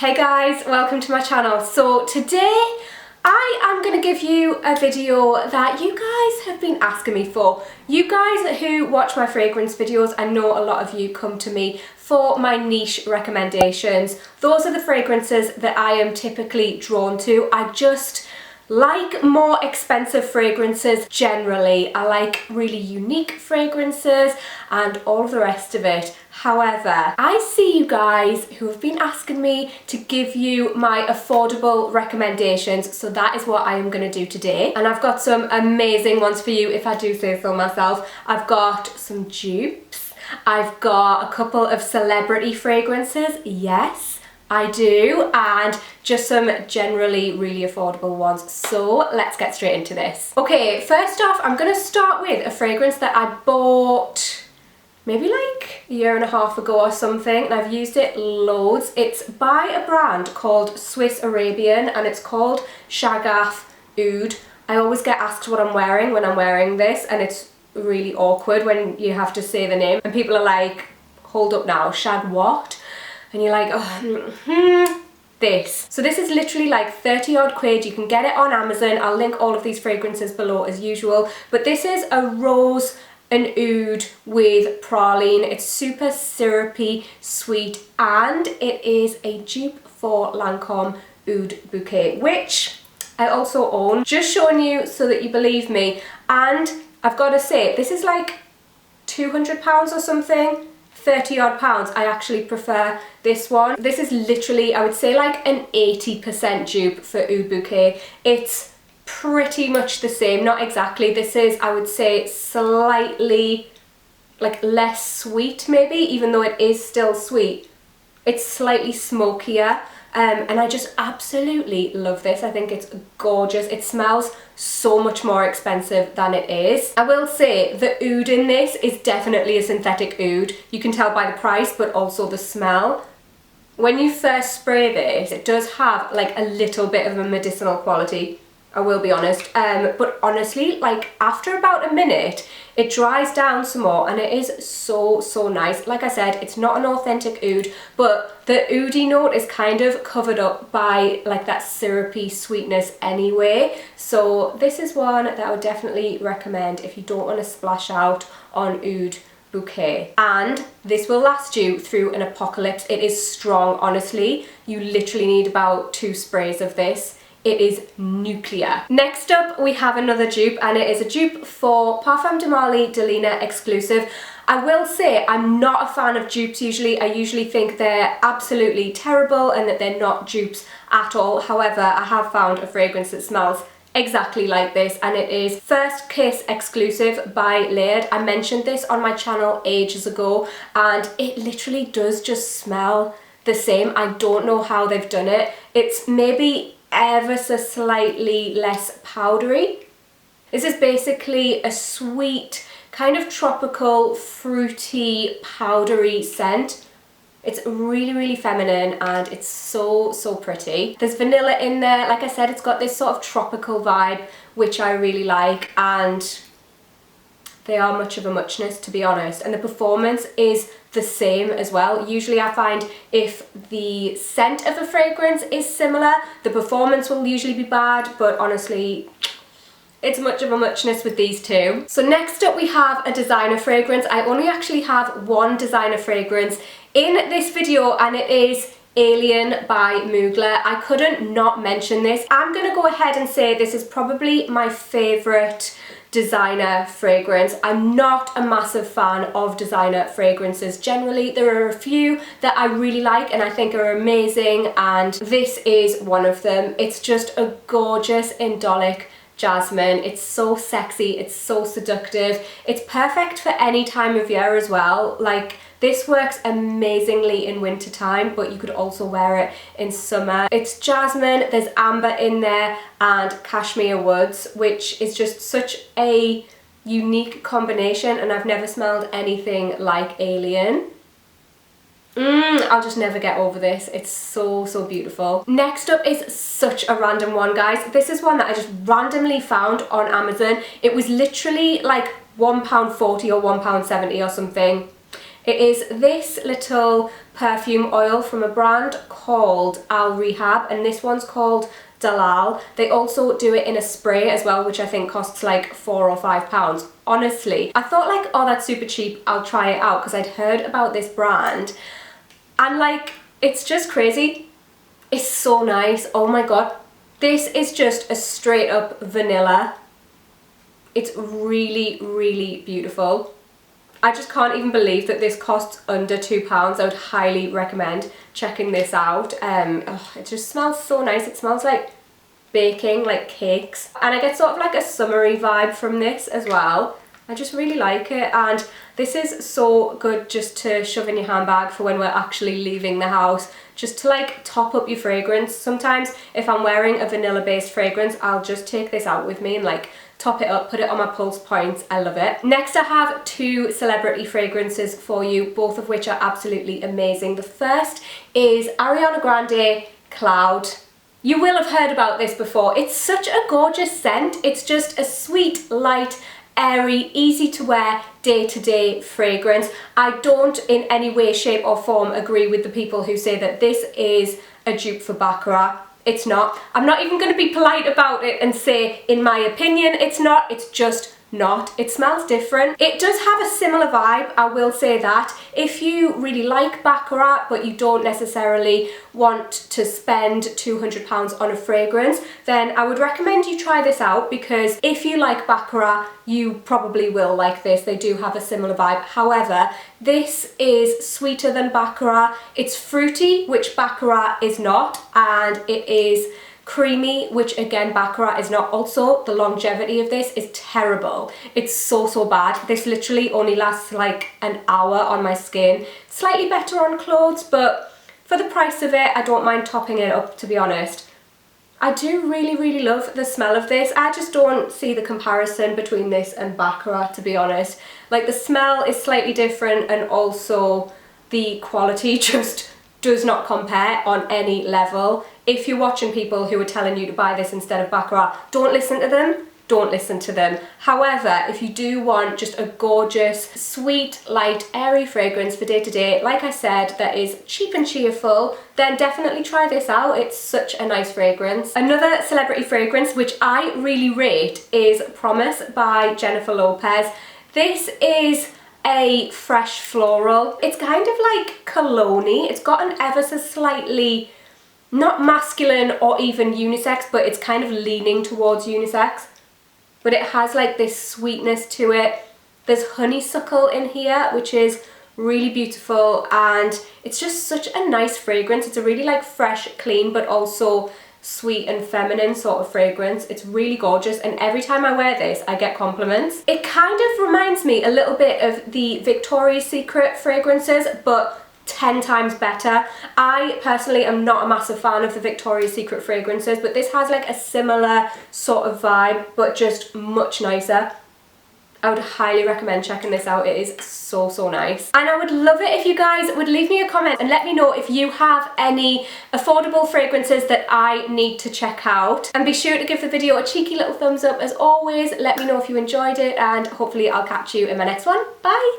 Hey guys, welcome to my channel. So today I am going to give you a video that you guys have been asking me for. You guys who watch my fragrance videos, I know a lot of you come to me for my niche recommendations. Those are the fragrances that I am typically drawn to. I just like more expensive fragrances generally. I like really unique fragrances and all of the rest of it. However, I see you guys who have been asking me to give you my affordable recommendations, so that is what I am going to do today. And I've got some amazing ones for you, if I do say so myself. I've got some dupes. I've got a couple of celebrity fragrances, yes, I do, and just some generally really affordable ones. So let's get straight into this. Okay, first off, I'm going to start with a fragrance that I bought maybe like a year and a half ago or something, and I've used it loads. It's by a brand called Swiss Arabian and it's called Arabian Oud. I always get asked what I'm wearing when I'm wearing this, and it's really awkward when you have to say the name and people are like, hold up now, shag what? And you're like, oh, this. So this is literally like 30 odd quid. You can get it on Amazon. I'll link all of these fragrances below as usual. But this is a rose and oud with praline. It's super syrupy, sweet, and it is a dupe for Lancome Oud Bouquet, which I also own. Just showing you so that you believe me. And I've got to say, this is like £200 or something. 30 odd pounds. I actually prefer this one. This is literally, I would say, like an 80% dupe for Oud Bouquet. It's pretty much the same, not exactly. This is, I would say, slightly like less sweet maybe, even though it is still sweet. It's slightly smokier. And I just absolutely love this. I think it's gorgeous. It smells so much more expensive than it is. I will say the oud in this is definitely a synthetic oud. You can tell by the price, but also the smell. When you first spray this, it does have like a little bit of a medicinal quality, I will be honest, but honestly, like after about a minute, it dries down some more and it is so nice. Like I said, it's not an authentic oud, but the oudy note is kind of covered up by like that syrupy sweetness anyway. So this is one that I would definitely recommend if you don't want to splash out on Oud Bouquet. And this will last you through an apocalypse. It is strong, honestly. You literally need about 2 sprays of this. It is nuclear. Next up, we have another dupe, and it is a dupe for Parfums de Marly Delina exclusive. I will say I'm not a fan of dupes usually. I usually think they're absolutely terrible and that they're not dupes at all. However, I have found a fragrance that smells exactly like this, and it is First Kiss exclusive by Laird. I mentioned this on my channel ages ago, and it literally does just smell the same. I don't know how they've done it. It's maybe ever so slightly less powdery. This is basically a sweet, kind of tropical, fruity, powdery scent. It's really feminine and it's so pretty. There's vanilla in there. Like I said, it's got this sort of tropical vibe, which I really like, and they are much of a muchness, to be honest, and the performance is the same as well. Usually I find if the scent of a fragrance is similar, the performance will usually be bad, but honestly, it's much of a muchness with these two. So next up we have a designer fragrance. I only actually have one designer fragrance in this video, and it is Alien by Mugler. I couldn't not mention this. I'm gonna go ahead and say this is probably my favorite designer fragrance. I'm not a massive fan of designer fragrances generally. There are a few that I really like and I think are amazing, and this is one of them. It's just a gorgeous indolic jasmine. It's so sexy, it's so seductive. It's perfect for any time of year as well. Like, this works amazingly in winter time, but you could also wear it in summer. It's jasmine, there's amber in there, and cashmere woods, which is just such a unique combination, and I've never smelled anything like Alien. I'll just never get over this. It's so beautiful. Next up is such a random one, guys. This is one that I just randomly found on Amazon. It was literally like £1.40 or £1.70 or something. It is this little perfume oil from a brand called Al Rehab, and this one's called Dalal. They also do it in a spray as well, which I think costs like £4 or £5. Honestly, I thought like, oh, that's super cheap, I'll try it out, because I'd heard about this brand and like, it's just crazy. It's so nice. Oh my god. This is just a straight up vanilla. It's really, really beautiful. I just can't even believe that this costs under £2. I would highly recommend checking this out. It just smells so nice. It smells like baking, like cakes. And I get sort of like a summery vibe from this as well. I just really like it, and this is so good just to shove in your handbag for when we're actually leaving the house, just to like top up your fragrance. Sometimes if I'm wearing a vanilla based fragrance, I'll just take this out with me and like top it up, put it on my pulse points. I love it. Next I have two celebrity fragrances for you, both of which are absolutely amazing. The first is Ariana Grande Cloud. You will have heard about this before. It's such a gorgeous scent. It's just a sweet, light, airy, easy to wear, day-to-day fragrance. I don't in any way, shape or form agree with the people who say that this is a dupe for Baccarat. It's not. I'm not even going to be polite about it and say, in my opinion, it's not. It's just not. It smells different. It does have a similar vibe, I will say that. If you really like Baccarat but you don't necessarily want to spend £200 on a fragrance, then I would recommend you try this out, because if you like Baccarat, you probably will like this. They do have a similar vibe. However, this is sweeter than Baccarat. It's fruity, which Baccarat is not, and it is creamy, which again Baccarat is not. Also, the longevity of this is terrible. It's so bad. This literally only lasts like an hour on my skin. Slightly better on clothes, but for the price of it, I don't mind topping it up, to be honest. I do really love the smell of this. I just don't see the comparison between this and Baccarat, to be honest. Like, the smell is slightly different, and also the quality just does not compare on any level. If you're watching people who are telling you to buy this instead of Baccarat, don't listen to them. Don't listen to them. However, if you do want just a gorgeous, sweet, light, airy fragrance for day to day, like I said, that is cheap and cheerful, then definitely try this out. It's such a nice fragrance. Another celebrity fragrance which I really rate is Promise by Jennifer Lopez. This is a fresh floral. It's kind of like cologne-y. It's got an ever so slightly, not masculine or even unisex, but it's kind of leaning towards unisex. But it has like this sweetness to it. There's honeysuckle in here, which is really beautiful, and it's just such a nice fragrance. It's a really like fresh, clean, but also sweet and feminine sort of fragrance. It's really gorgeous, and every time I wear this I get compliments. It kind of reminds me a little bit of the Victoria's Secret fragrances, but 10 times better. I personally am not a massive fan of the Victoria's Secret fragrances, but this has like a similar sort of vibe, but just much nicer. I would highly recommend checking this out. It is so nice. And I would love it if you guys would leave me a comment and let me know if you have any affordable fragrances that I need to check out. And be sure to give the video a cheeky little thumbs up as always. Let me know if you enjoyed it, and hopefully I'll catch you in my next one. Bye!